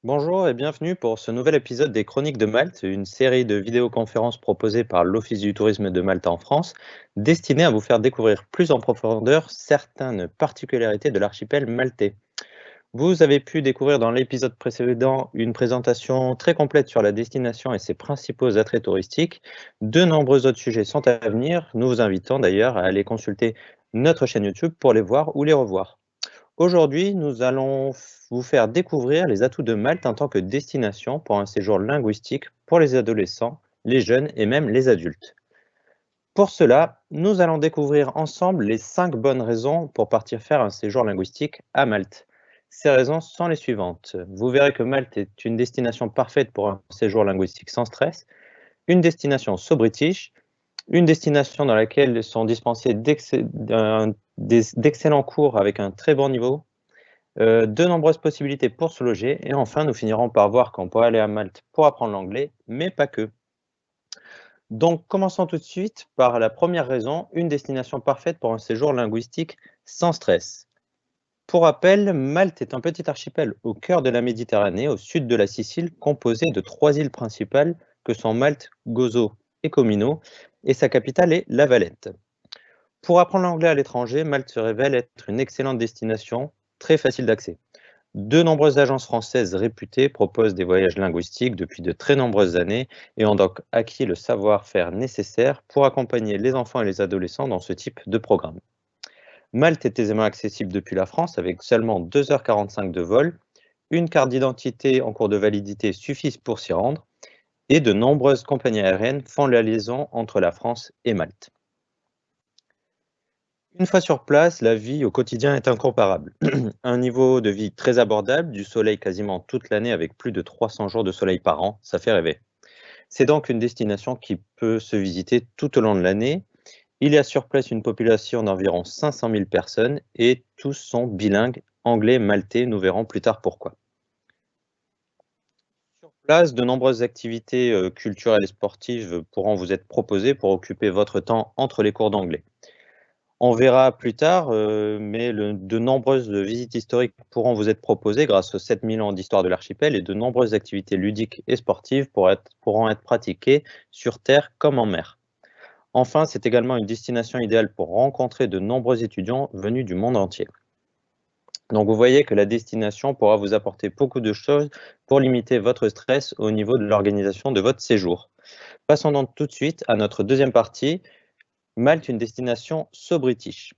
Bonjour et bienvenue pour ce nouvel épisode des Chroniques de Malte, une série de vidéoconférences proposées par l'Office du tourisme de Malte en France, destinée à vous faire découvrir plus en profondeur certaines particularités de l'archipel maltais. Vous avez pu découvrir dans l'épisode précédent une présentation très complète sur la destination et ses principaux attraits touristiques. De nombreux autres sujets sont à venir. Nous vous invitons d'ailleurs à aller consulter notre chaîne YouTube pour les voir ou les revoir. Aujourd'hui, nous allons vous faire découvrir les atouts de Malte en tant que destination pour un séjour linguistique pour les adolescents, les jeunes et même les adultes. Pour cela, nous allons découvrir ensemble les 5 bonnes raisons pour partir faire un séjour linguistique à Malte. Ces raisons sont les suivantes. Vous verrez que Malte est une destination parfaite pour un séjour linguistique sans stress, une destination so-british, une destination dans laquelle sont dispensés d'excellents cours avec un très bon niveau, de nombreuses possibilités pour se loger et enfin, nous finirons par voir qu'on peut aller à Malte pour apprendre l'anglais, mais pas que. Donc, commençons tout de suite par la première raison, une destination parfaite pour un séjour linguistique sans stress. Pour rappel, Malte est un petit archipel au cœur de la Méditerranée, au sud de la Sicile, composé de 3 îles principales que sont Malte, Gozo et Comino, et sa capitale est La Valette. Pour apprendre l'anglais à l'étranger, Malte se révèle être une excellente destination, très facile d'accès. De nombreuses agences françaises réputées proposent des voyages linguistiques depuis de très nombreuses années et ont donc acquis le savoir-faire nécessaire pour accompagner les enfants et les adolescents dans ce type de programme. Malte est aisément accessible depuis la France avec seulement 2h45 de vol, une carte d'identité en cours de validité suffit pour s'y rendre et de nombreuses compagnies aériennes font la liaison entre la France et Malte. Une fois sur place, la vie au quotidien est incomparable. Un niveau de vie très abordable, du soleil quasiment toute l'année avec plus de 300 jours de soleil par an, ça fait rêver. C'est donc une destination qui peut se visiter tout au long de l'année. Il y a sur place une population d'environ 500 000 personnes et tous sont bilingues, anglais, maltais, nous verrons plus tard pourquoi. Sur place, de nombreuses activités culturelles et sportives pourront vous être proposées pour occuper votre temps entre les cours d'anglais. On verra plus tard, mais de nombreuses visites historiques pourront vous être proposées grâce aux 7000 ans d'histoire de l'archipel et de nombreuses activités ludiques et sportives pourront être pratiquées sur terre comme en mer. Enfin, c'est également une destination idéale pour rencontrer de nombreux étudiants venus du monde entier. Donc vous voyez que la destination pourra vous apporter beaucoup de choses pour limiter votre stress au niveau de l'organisation de votre séjour. Passons donc tout de suite à notre deuxième partie, Malte, une destination so-british.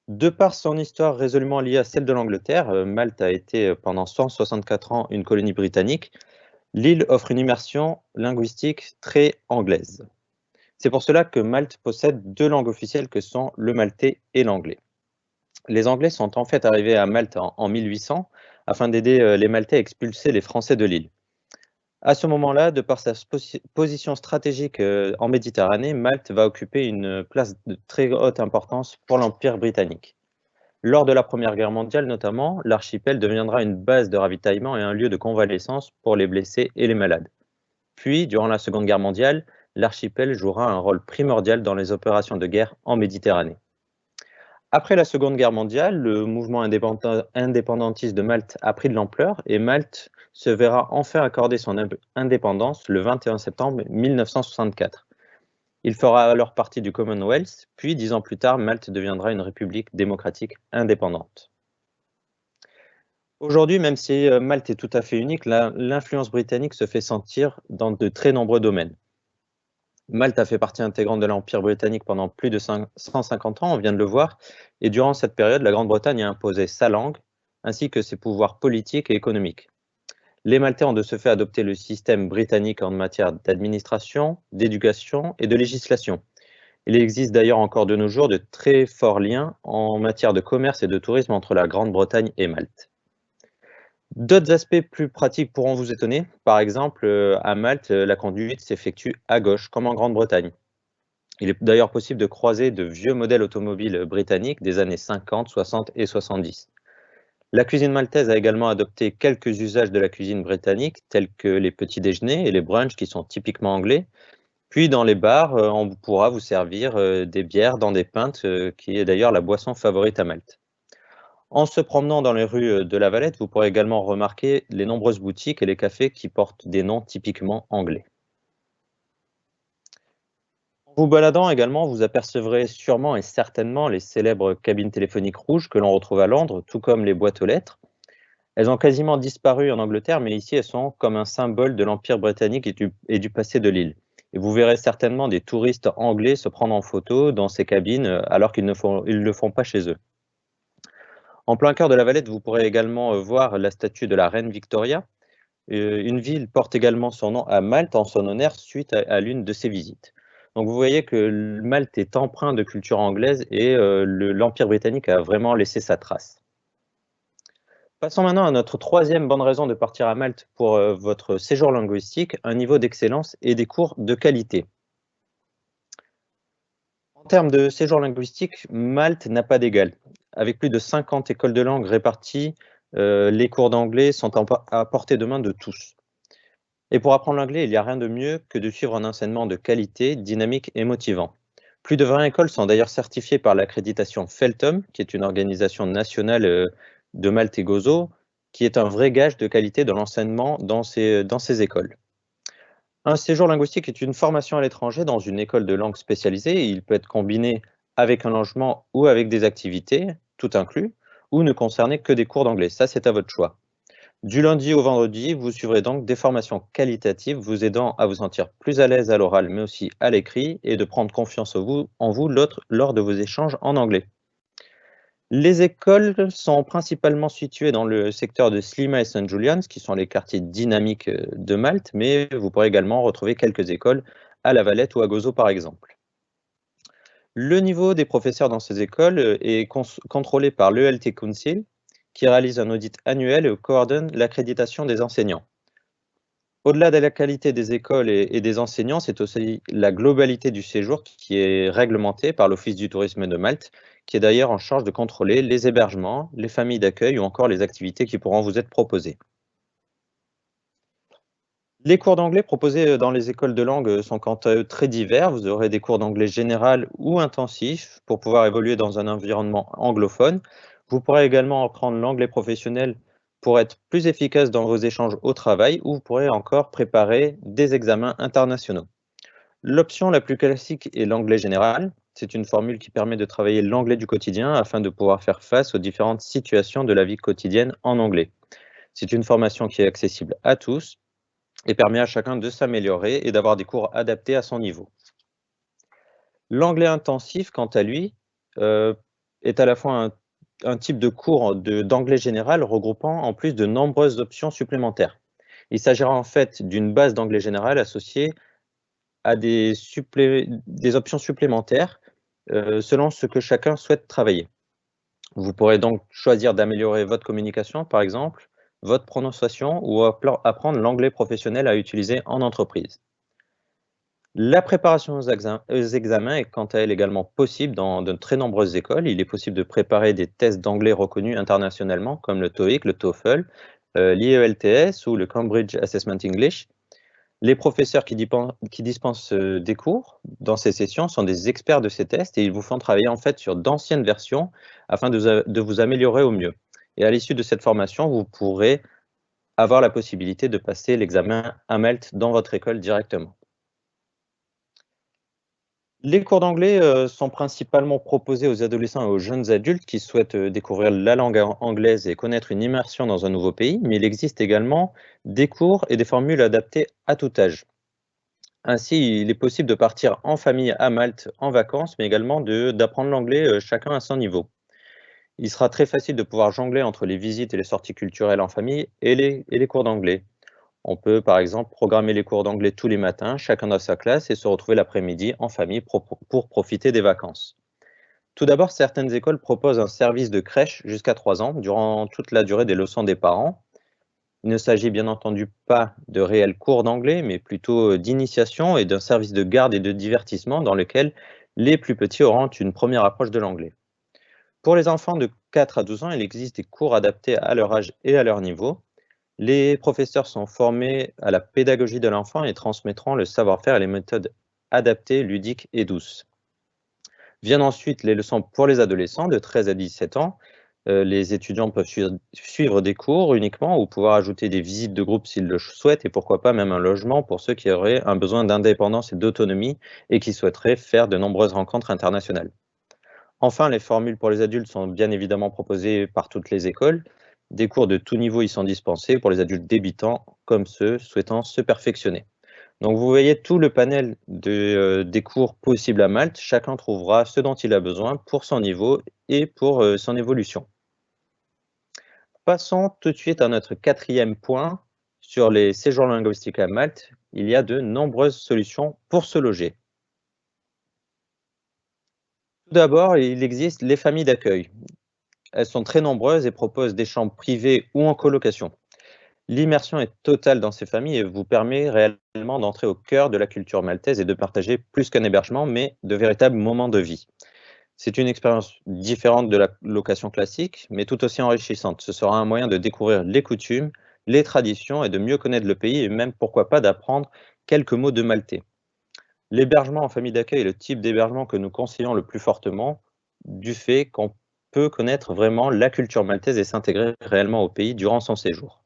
De par son histoire résolument liée à celle de l'Angleterre, Malte a été pendant 164 ans une colonie britannique. L'île offre une immersion linguistique très anglaise. C'est pour cela que Malte possède 2 langues officielles que sont le maltais et l'anglais. Les Anglais sont en fait arrivés à Malte en 1800 afin d'aider les Maltais à expulser les Français de l'île. À ce moment-là, de par sa position stratégique en Méditerranée, Malte va occuper une place de très haute importance pour l'Empire britannique. Lors de la Première Guerre mondiale notamment, l'archipel deviendra une base de ravitaillement et un lieu de convalescence pour les blessés et les malades. Puis, durant la Seconde Guerre mondiale, l'archipel jouera un rôle primordial dans les opérations de guerre en Méditerranée. Après la Seconde Guerre mondiale, le mouvement indépendantiste de Malte a pris de l'ampleur et Malte se verra enfin accorder son indépendance le 21 septembre 1964. Il fera alors partie du Commonwealth, puis 10 ans plus tard, Malte deviendra une république démocratique indépendante. Aujourd'hui, même si Malte est tout à fait unique, l'influence britannique se fait sentir dans de très nombreux domaines. Malte a fait partie intégrante de l'Empire britannique pendant plus de 150 ans, on vient de le voir, et durant cette période, la Grande-Bretagne a imposé sa langue, ainsi que ses pouvoirs politiques et économiques. Les Maltais ont de ce fait adopté le système britannique en matière d'administration, d'éducation et de législation. Il existe d'ailleurs encore de nos jours de très forts liens en matière de commerce et de tourisme entre la Grande-Bretagne et Malte. D'autres aspects plus pratiques pourront vous étonner. Par exemple, à Malte, la conduite s'effectue à gauche, comme en Grande-Bretagne. Il est d'ailleurs possible de croiser de vieux modèles automobiles britanniques des années 50, 60 et 70. La cuisine maltaise a également adopté quelques usages de la cuisine britannique, tels que les petits déjeuners et les brunchs qui sont typiquement anglais. Puis dans les bars, on pourra vous servir des bières dans des pintes, qui est d'ailleurs la boisson favorite à Malte. En se promenant dans les rues de La Valette, vous pourrez également remarquer les nombreuses boutiques et les cafés qui portent des noms typiquement anglais. En vous baladant également, vous apercevrez sûrement et certainement les célèbres cabines téléphoniques rouges que l'on retrouve à Londres, tout comme les boîtes aux lettres. Elles ont quasiment disparu en Angleterre, mais ici elles sont comme un symbole de l'Empire britannique et du passé de l'île. Et vous verrez certainement des touristes anglais se prendre en photo dans ces cabines alors qu'ils ne le font pas chez eux. En plein cœur de La Valette, vous pourrez également voir la statue de la reine Victoria. Une ville porte également son nom à Malte en son honneur suite à l'une de ses visites. Donc vous voyez que Malte est empreint de culture anglaise et l'Empire britannique a vraiment laissé sa trace. Passons maintenant à notre troisième bonne raison de partir à Malte pour votre séjour linguistique, un niveau d'excellence et des cours de qualité. En termes de séjour linguistique, Malte n'a pas d'égal. Avec plus de 50 écoles de langue réparties, les cours d'anglais sont à portée de main de tous. Et pour apprendre l'anglais, il n'y a rien de mieux que de suivre un enseignement de qualité, dynamique et motivant. Plus de 20 écoles sont d'ailleurs certifiées par l'accréditation Feltom, qui est une organisation nationale de Malte et Gozo, qui est un vrai gage de qualité de l'enseignement dans ces écoles. Un séjour linguistique est une formation à l'étranger dans une école de langue spécialisée. Il peut être combiné avec un logement ou avec des activités, tout inclus, ou ne concerner que des cours d'anglais. Ça, c'est à votre choix. Du lundi au vendredi, vous suivrez donc des formations qualitatives vous aidant à vous sentir plus à l'aise à l'oral, mais aussi à l'écrit, et de prendre confiance en vous lors de vos échanges en anglais. Les écoles sont principalement situées dans le secteur de Slima et St. Julian's, qui sont les quartiers dynamiques de Malte, mais vous pourrez également retrouver quelques écoles à La Valette ou à Gozo par exemple. Le niveau des professeurs dans ces écoles est contrôlé par l'ELT Council, qui réalise un audit annuel et coordonne l'accréditation des enseignants. Au-delà de la qualité des écoles et des enseignants, c'est aussi la globalité du séjour qui est réglementée par l'Office du tourisme de Malte, qui est d'ailleurs en charge de contrôler les hébergements, les familles d'accueil ou encore les activités qui pourront vous être proposées. Les cours d'anglais proposés dans les écoles de langue sont quant à eux très divers. Vous aurez des cours d'anglais général ou intensifs pour pouvoir évoluer dans un environnement anglophone. Vous pourrez également apprendre l'anglais professionnel pour être plus efficace dans vos échanges au travail, ou vous pourrez encore préparer des examens internationaux. L'option la plus classique est l'anglais général. C'est une formule qui permet de travailler l'anglais du quotidien afin de pouvoir faire face aux différentes situations de la vie quotidienne en anglais. C'est une formation qui est accessible à tous et permet à chacun de s'améliorer et d'avoir des cours adaptés à son niveau. L'anglais intensif, quant à lui, euh, est à la fois un type de cours d'anglais général regroupant en plus de nombreuses options supplémentaires. Il s'agira en fait d'une base d'anglais général associée à des options supplémentaires selon ce que chacun souhaite travailler. Vous pourrez donc choisir d'améliorer votre communication, par exemple, votre prononciation, ou apprendre l'anglais professionnel à utiliser en entreprise. La préparation aux examens est quant à elle également possible dans de très nombreuses écoles. Il est possible de préparer des tests d'anglais reconnus internationalement, comme le TOEIC, le TOEFL, l'IELTS ou le Cambridge Assessment English. Les professeurs qui dispensent des cours dans ces sessions sont des experts de ces tests, et ils vous font travailler en fait sur d'anciennes versions afin de vous améliorer au mieux. Et à l'issue de cette formation, vous pourrez avoir la possibilité de passer l'examen à Malte dans votre école directement. Les cours d'anglais sont principalement proposés aux adolescents et aux jeunes adultes qui souhaitent découvrir la langue anglaise et connaître une immersion dans un nouveau pays, mais il existe également des cours et des formules adaptées à tout âge. Ainsi, il est possible de partir en famille à Malte en vacances, mais également d'apprendre l'anglais chacun à son niveau. Il sera très facile de pouvoir jongler entre les visites et les sorties culturelles en famille et les cours d'anglais. On peut par exemple programmer les cours d'anglais tous les matins, chacun dans sa classe, et se retrouver l'après-midi en famille pour profiter des vacances. Tout d'abord, certaines écoles proposent un service de crèche jusqu'à 3 ans, durant toute la durée des leçons des parents. Il ne s'agit bien entendu pas de réels cours d'anglais, mais plutôt d'initiation et d'un service de garde et de divertissement dans lequel les plus petits auront une première approche de l'anglais. Pour les enfants de 4 à 12 ans, il existe des cours adaptés à leur âge et à leur niveau. Les professeurs sont formés à la pédagogie de l'enfant et transmettront le savoir-faire et les méthodes adaptées, ludiques et douces. Viennent ensuite les leçons pour les adolescents de 13 à 17 ans. Les étudiants peuvent suivre des cours uniquement ou pouvoir ajouter des visites de groupe s'ils le souhaitent et pourquoi pas même un logement pour ceux qui auraient un besoin d'indépendance et d'autonomie et qui souhaiteraient faire de nombreuses rencontres internationales. Enfin, les formules pour les adultes sont bien évidemment proposées par toutes les écoles. Des cours de tout niveau y sont dispensés pour les adultes débutants comme ceux souhaitant se perfectionner. Donc vous voyez tout le panel des cours possibles à Malte. Chacun trouvera ce dont il a besoin pour son niveau et pour son évolution. Passons tout de suite à notre quatrième point sur les séjours linguistiques à Malte. Il y a de nombreuses solutions pour se loger. Tout d'abord, il existe les familles d'accueil. Elles sont très nombreuses et proposent des chambres privées ou en colocation. L'immersion est totale dans ces familles et vous permet réellement d'entrer au cœur de la culture maltaise et de partager plus qu'un hébergement, mais de véritables moments de vie. C'est une expérience différente de la location classique, mais tout aussi enrichissante. Ce sera un moyen de découvrir les coutumes, les traditions et de mieux connaître le pays et même, pourquoi pas, d'apprendre quelques mots de maltais. L'hébergement en famille d'accueil est le type d'hébergement que nous conseillons le plus fortement, du fait qu'on peut connaître vraiment la culture maltaise et s'intégrer réellement au pays durant son séjour.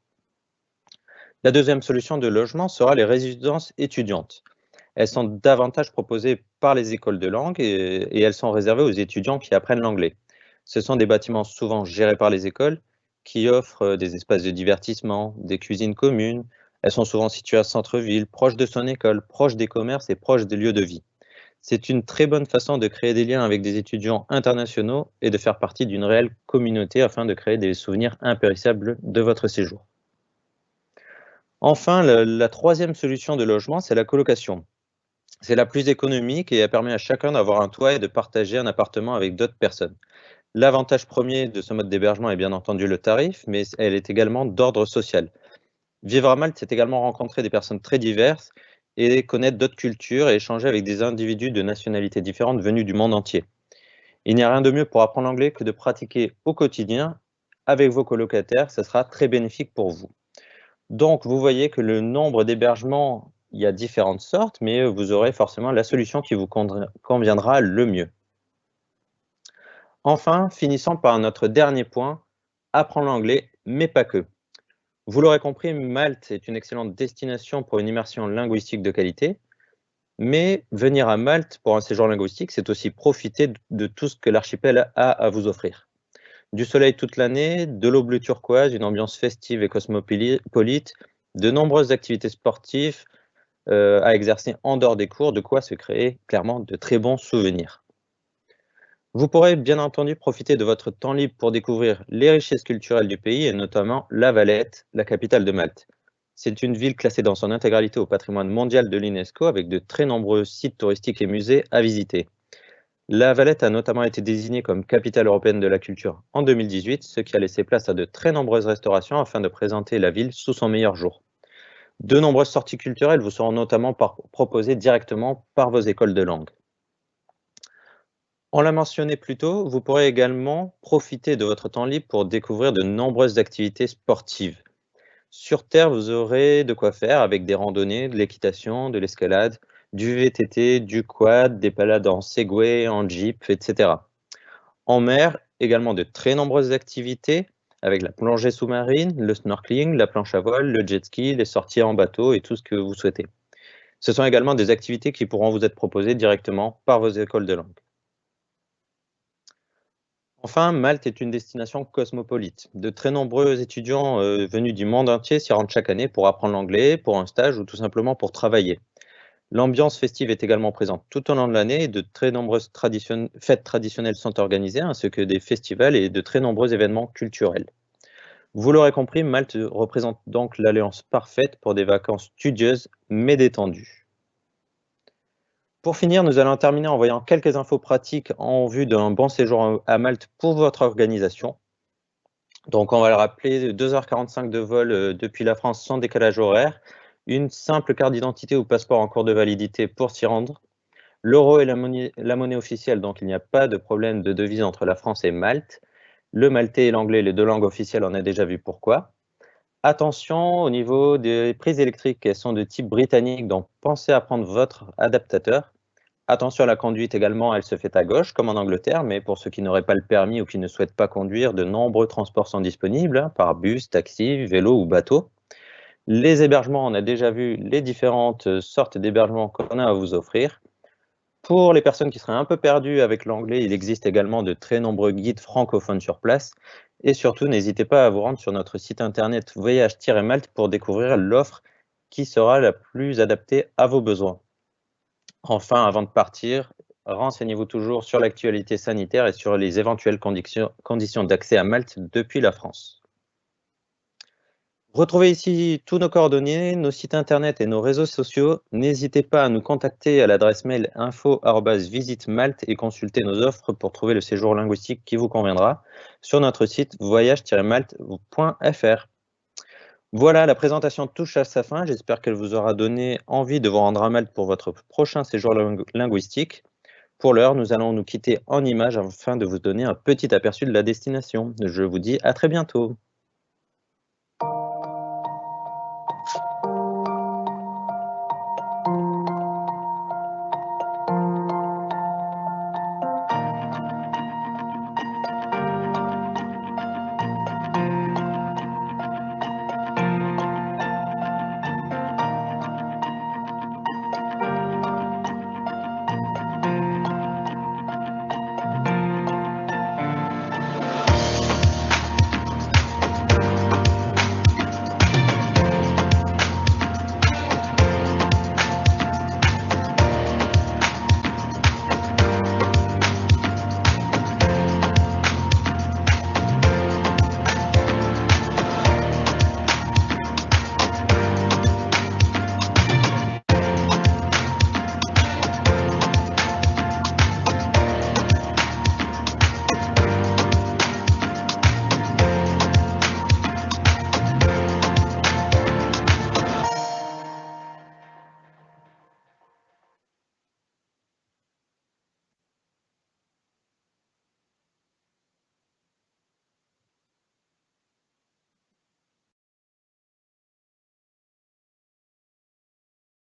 La deuxième solution de logement sera les résidences étudiantes. Elles sont davantage proposées par les écoles de langue et elles sont réservées aux étudiants qui apprennent l'anglais. Ce sont des bâtiments souvent gérés par les écoles qui offrent des espaces de divertissement, des cuisines communes. Elles sont souvent situées à centre-ville, proches de son école, proches des commerces et proches des lieux de vie. C'est une très bonne façon de créer des liens avec des étudiants internationaux et de faire partie d'une réelle communauté afin de créer des souvenirs impérissables de votre séjour. Enfin, la troisième solution de logement, c'est la colocation. C'est la plus économique et elle permet à chacun d'avoir un toit et de partager un appartement avec d'autres personnes. L'avantage premier de ce mode d'hébergement est bien entendu le tarif, mais elle est également d'ordre social. Vivre à Malte, c'est également rencontrer des personnes très diverses et connaître d'autres cultures et échanger avec des individus de nationalités différentes venus du monde entier. Il n'y a rien de mieux pour apprendre l'anglais que de pratiquer au quotidien avec vos colocataires, ce sera très bénéfique pour vous. Donc, vous voyez que le nombre d'hébergements, il y a différentes sortes, mais vous aurez forcément la solution qui vous conviendra le mieux. Enfin, finissons par notre dernier point, apprendre l'anglais, mais pas que. Vous l'aurez compris, Malte est une excellente destination pour une immersion linguistique de qualité, mais venir à Malte pour un séjour linguistique, c'est aussi profiter de tout ce que l'archipel a à vous offrir. Du soleil toute l'année, de l'eau bleue turquoise, une ambiance festive et cosmopolite, de nombreuses activités sportives à exercer en dehors des cours, de quoi se créer clairement de très bons souvenirs. Vous pourrez bien entendu profiter de votre temps libre pour découvrir les richesses culturelles du pays et notamment La Valette, la capitale de Malte. C'est une ville classée dans son intégralité au patrimoine mondial de l'UNESCO avec de très nombreux sites touristiques et musées à visiter. La Valette a notamment été désignée comme capitale européenne de la culture en 2018, ce qui a laissé place à de très nombreuses restaurations afin de présenter la ville sous son meilleur jour. De nombreuses sorties culturelles vous seront notamment proposées directement par vos écoles de langue. On l'a mentionné plus tôt, vous pourrez également profiter de votre temps libre pour découvrir de nombreuses activités sportives. Sur Terre, vous aurez de quoi faire avec des randonnées, de l'équitation, de l'escalade, du VTT, du quad, des balades en Segway, en Jeep, etc. En mer, également de très nombreuses activités avec la plongée sous-marine, le snorkeling, la planche à voile, le jet ski, les sorties en bateau et tout ce que vous souhaitez. Ce sont également des activités qui pourront vous être proposées directement par vos écoles de langue. Enfin, Malte est une destination cosmopolite. De très nombreux étudiants venus du monde entier s'y rendent chaque année pour apprendre l'anglais, pour un stage ou tout simplement pour travailler. L'ambiance festive est également présente tout au long de l'année et de très nombreuses fêtes traditionnelles sont organisées, ainsi que des festivals et de très nombreux événements culturels. Vous l'aurez compris, Malte représente donc l'alliance parfaite pour des vacances studieuses mais détendues. Pour finir, nous allons terminer en voyant quelques infos pratiques en vue d'un bon séjour à Malte pour votre organisation. Donc, on va le rappeler, 2h45 de vol depuis la France sans décalage horaire, une simple carte d'identité ou passeport en cours de validité pour s'y rendre. L'euro est la monnaie officielle, donc il n'y a pas de problème de devise entre la France et Malte. Le maltais et l'anglais, les deux langues officielles, on a déjà vu pourquoi. Attention au niveau des prises électriques, elles sont de type britannique, donc pensez à prendre votre adaptateur. Attention à la conduite également, elle se fait à gauche, comme en Angleterre, mais pour ceux qui n'auraient pas le permis ou qui ne souhaitent pas conduire, de nombreux transports sont disponibles, hein, par bus, taxi, vélo ou bateau. Les hébergements, on a déjà vu les différentes sortes d'hébergements qu'on a à vous offrir. Pour les personnes qui seraient un peu perdues avec l'anglais, il existe également de très nombreux guides francophones sur place. Et surtout, n'hésitez pas à vous rendre sur notre site internet voyage-malte pour découvrir l'offre qui sera la plus adaptée à vos besoins. Enfin, avant de partir, renseignez-vous toujours sur l'actualité sanitaire et sur les éventuelles conditions d'accès à Malte depuis la France. Retrouvez ici tous nos coordonnées, nos sites internet et nos réseaux sociaux. N'hésitez pas à nous contacter à l'adresse mail info@visitemalte et consulter nos offres pour trouver le séjour linguistique qui vous conviendra sur notre site voyage-malte.fr. Voilà, la présentation touche à sa fin. J'espère qu'elle vous aura donné envie de vous rendre à Malte pour votre prochain séjour linguistique. Pour l'heure, nous allons nous quitter en images afin de vous donner un petit aperçu de la destination. Je vous dis à très bientôt.